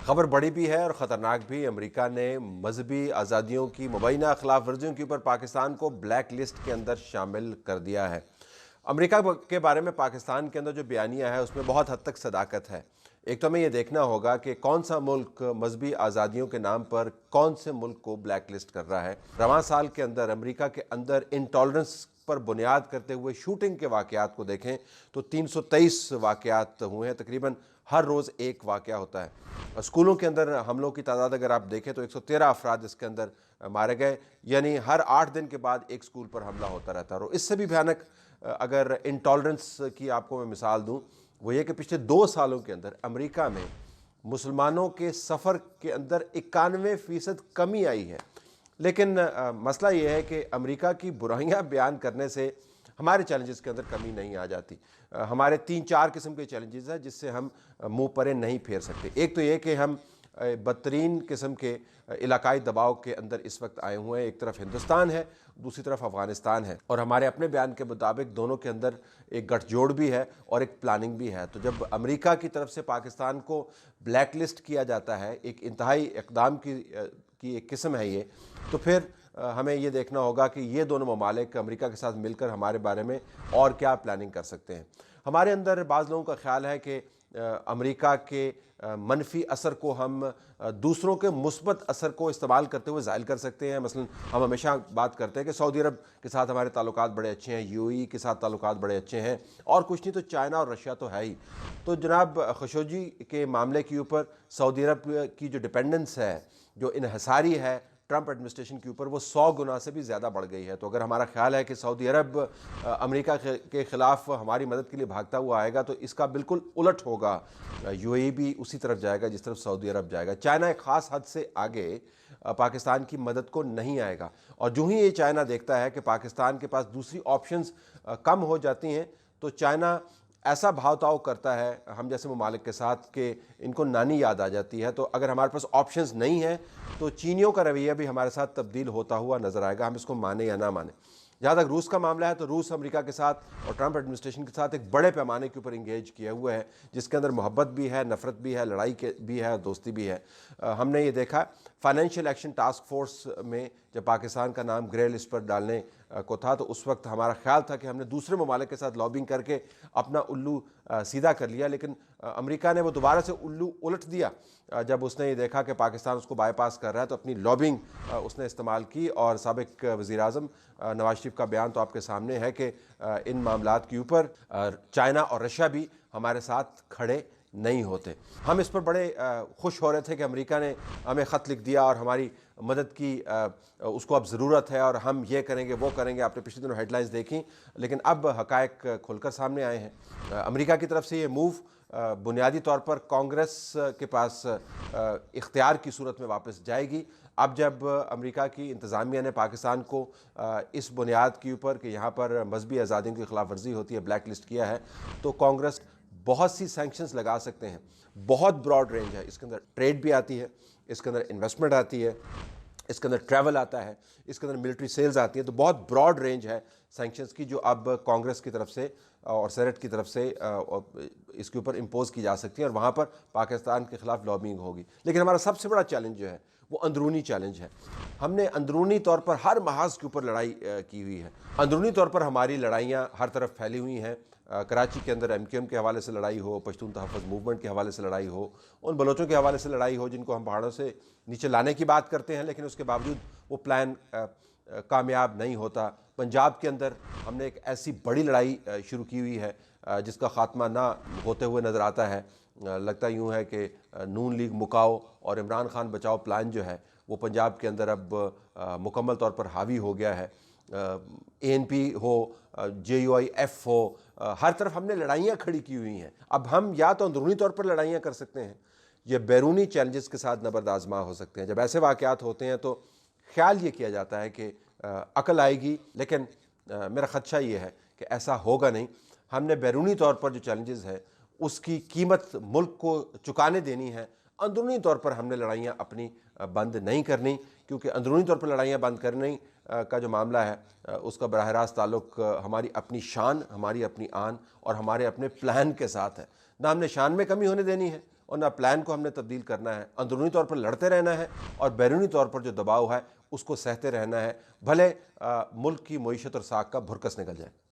خبر بڑی بھی ہے اور خطرناک بھی۔ امریکہ نے مذہبی آزادیوں کی مبینہ خلاف ورزیوں کے اوپر پاکستان کو بلیک لسٹ کے اندر شامل کر دیا ہے۔ امریکہ کے بارے میں پاکستان کے اندر جو بیانیہ ہے اس میں بہت حد تک صداقت ہے۔ ایک تو ہمیں یہ دیکھنا ہوگا کہ کون سا ملک مذہبی آزادیوں کے نام پر کون سے ملک کو بلیک لسٹ کر رہا ہے۔ رواں سال کے اندر امریکہ کے اندر انٹالرنس پر بنیاد کرتے ہوئے شوٹنگ کے واقعات کو دیکھیں تو 323 واقعات ہوئے ہیں، تقریباً ہر روز ایک واقعہ ہوتا ہے۔ اسکولوں کے اندر حملوں کی تعداد اگر آپ دیکھیں تو 113 افراد اس کے اندر مارے گئے، یعنی ہر 8 دن کے بعد ایک اسکول پر حملہ ہوتا رہتا ہے۔ اور اس سے بھی بھیانک اگر انٹالرنس کی آپ کو میں مثال دوں، وہ یہ کہ پچھلے 2 سالوں کے اندر امریکہ میں مسلمانوں کے سفر کے اندر 91% کمی آئی ہے۔ لیکن مسئلہ یہ ہے کہ امریکہ کی برائیاں بیان کرنے سے ہمارے چیلنجز کے اندر کمی نہیں آ جاتی۔ ہمارے 3-4 قسم کے چیلنجز ہیں جس سے ہم منہ پرے نہیں پھیر سکتے۔ ایک تو یہ کہ ہم بدترین قسم کے علاقائی دباؤ کے اندر اس وقت آئے ہوئے ہیں۔ ایک طرف ہندوستان ہے، دوسری طرف افغانستان ہے، اور ہمارے اپنے بیان کے مطابق دونوں کے اندر ایک گٹھ جوڑ بھی ہے اور ایک پلاننگ بھی ہے۔ تو جب امریکہ کی طرف سے پاکستان کو بلیک لسٹ کیا جاتا ہے، ایک انتہائی اقدام کی ایک قسم ہے یہ، تو پھر ہمیں یہ دیکھنا ہوگا کہ یہ دونوں ممالک امریکہ کے ساتھ مل کر ہمارے بارے میں اور کیا پلاننگ کر سکتے ہیں۔ ہمارے اندر بعض لوگوں کا خیال ہے کہ امریکہ کے منفی اثر کو ہم دوسروں کے مثبت اثر کو استعمال کرتے ہوئے زائل کر سکتے ہیں۔ مثلا ہم ہمیشہ بات کرتے ہیں کہ سعودی عرب کے ساتھ ہمارے تعلقات بڑے اچھے ہیں، یو اے ای کے ساتھ تعلقات بڑے اچھے ہیں، اور کچھ نہیں تو چائنا اور رشیا تو ہے ہی۔ تو جناب خشوگی کے معاملے کے اوپر سعودی عرب کی جو ڈیپینڈنس ہے، جو انحصاری ہے ٹرمپ ایڈمنسٹریشن کے اوپر، وہ 100 گنا سے بھی زیادہ بڑھ گئی ہے۔ تو اگر ہمارا خیال ہے کہ سعودی عرب امریکہ کے خلاف ہماری مدد کے لیے بھاگتا ہوا آئے گا، تو اس کا بالکل الٹ ہوگا۔ یو اے ای بھی اسی طرف جائے گا جس طرف سعودی عرب جائے گا۔ چائنا ایک خاص حد سے آگے پاکستان کی مدد کو نہیں آئے گا، اور جو ہی یہ چائنا دیکھتا ہے کہ پاکستان کے پاس دوسری آپشنز کم ہو جاتی ہیں تو چائنا ایسا بھاؤ تاؤ کرتا ہے ہم جیسے ممالک کے ساتھ کہ ان کو نانی یاد آ جاتی ہے۔ تو اگر ہمارے پاس آپشنز نہیں ہیں تو چینیوں کا رویہ بھی ہمارے ساتھ تبدیل ہوتا ہوا نظر آئے گا، ہم اس کو مانیں یا نہ مانیں۔ جہاں تک روس کا معاملہ ہے تو روس امریکہ کے ساتھ اور ٹرمپ ایڈمنسٹریشن کے ساتھ ایک بڑے پیمانے کے اوپر انگیج کیا ہوا ہے، جس کے اندر محبت بھی ہے، نفرت بھی ہے، لڑائی بھی ہے اور دوستی بھی ہے۔ ہم نے یہ دیکھا فائنینشیل ایکشن ٹاسک فورس میں جب پاکستان کا نام گرے لسٹ پر ڈالنے کو تھا تو اس وقت ہمارا خیال تھا کہ ہم نے دوسرے ممالک کے ساتھ لابنگ کر کے اپنا الو سیدھا کر لیا، لیکن امریکہ نے وہ دوبارہ سے الو الٹ دیا جب اس نے یہ دیکھا کہ پاکستان اس کو بائی پاس کر رہا ہے، تو اپنی لابنگ اس نے استعمال کی۔ اور سابق وزیر اعظم نواز شریف کا بیان تو آپ کے سامنے ہے کہ ان معاملات کے اوپر چائنا اور رشیا بھی ہمارے ساتھ کھڑے نہیں ہوتے۔ ہم اس پر بڑے خوش ہو رہے تھے کہ امریکہ نے ہمیں خط لکھ دیا اور ہماری مدد کی اس کو اب ضرورت ہے اور ہم یہ کریں گے وہ کریں گے۔ آپ نے پچھلے دنوں ہیڈ لائنز دیکھیں، لیکن اب حقائق کھل کر سامنے آئے ہیں۔ امریکہ کی طرف سے یہ موو بنیادی طور پر کانگریس کے پاس اختیار کی صورت میں واپس جائے گی۔ اب جب امریکہ کی انتظامیہ نے پاکستان کو اس بنیاد کے اوپر کہ یہاں پر مذہبی آزادیوں کی خلاف ورزی ہوتی ہے بلیک لسٹ کیا ہے، تو کانگریس بہت سی سینکشنز لگا سکتے ہیں۔ بہت براڈ رینج ہے، اس کے اندر ٹریڈ بھی آتی ہے، اس کے اندر انویسٹمنٹ آتی ہے، اس کے اندر ٹریول آتا ہے، اس کے اندر ملٹری سیلز آتی ہے۔ تو بہت براڈ رینج ہے سینکشنز کی جو اب کانگریس کی طرف سے اور سینٹ کی طرف سے اس کے اوپر امپوز کی جا سکتی ہیں، اور وہاں پر پاکستان کے خلاف لابنگ ہوگی۔ لیکن ہمارا سب سے بڑا چیلنج جو ہے وہ اندرونی چیلنج ہے۔ ہم نے اندرونی طور پر ہر محاذ کے اوپر لڑائی کی ہوئی ہے۔ اندرونی طور پر ہماری لڑائیاں ہر طرف پھیلی ہوئی ہیں۔ کراچی کے اندر MQM کے حوالے سے لڑائی ہو، پشتون تحفظ موومنٹ کے حوالے سے لڑائی ہو، ان بلوچوں کے حوالے سے لڑائی ہو جن کو ہم پہاڑوں سے نیچے لانے کی بات کرتے ہیں، لیکن اس کے باوجود وہ پلان کامیاب نہیں ہوتا۔ پنجاب کے اندر ہم نے ایک ایسی بڑی لڑائی شروع کی ہوئی ہے جس کا خاتمہ نہ ہوتے ہوئے نظر آتا ہے۔ لگتا یوں ہے کہ نون لیگ مکاؤ اور عمران خان بچاؤ پلان جو ہے وہ پنجاب کے اندر اب مکمل طور پر حاوی ہو گیا ہے۔ ANP ہو، JUIF ہو، ہر طرف ہم نے لڑائیاں کھڑی کی ہوئی ہیں۔ اب ہم یا تو اندرونی طور پر لڑائیاں کر سکتے ہیں یا بیرونی چیلنجز کے ساتھ نبرد آزما ہو سکتے ہیں۔ جب ایسے واقعات ہوتے ہیں تو خیال یہ کیا جاتا ہے کہ عقل آئے گی، لیکن میرا خدشہ یہ ہے کہ ایسا ہوگا نہیں۔ ہم نے بیرونی طور پر جو چیلنجز ہے اس کی قیمت ملک کو چکانے دینی ہے۔ اندرونی طور پر ہم نے لڑائیاں اپنی بند نہیں کرنی، کیونکہ اندرونی طور پر لڑائیاں بند کرنے کا جو معاملہ ہے اس کا براہ راست تعلق ہماری اپنی شان، ہماری اپنی آن اور ہمارے اپنے پلان کے ساتھ ہے۔ نہ ہم نے شان میں کمی ہونے دینی ہے اور نہ پلان کو ہم نے تبدیل کرنا ہے۔ اندرونی طور پر لڑتے رہنا ہے اور بیرونی طور پر جو دباؤ ہے اس کو سہتے رہنا ہے، بھلے ملک کی معیشت اور ساکھ کا بھرکس نکل جائے۔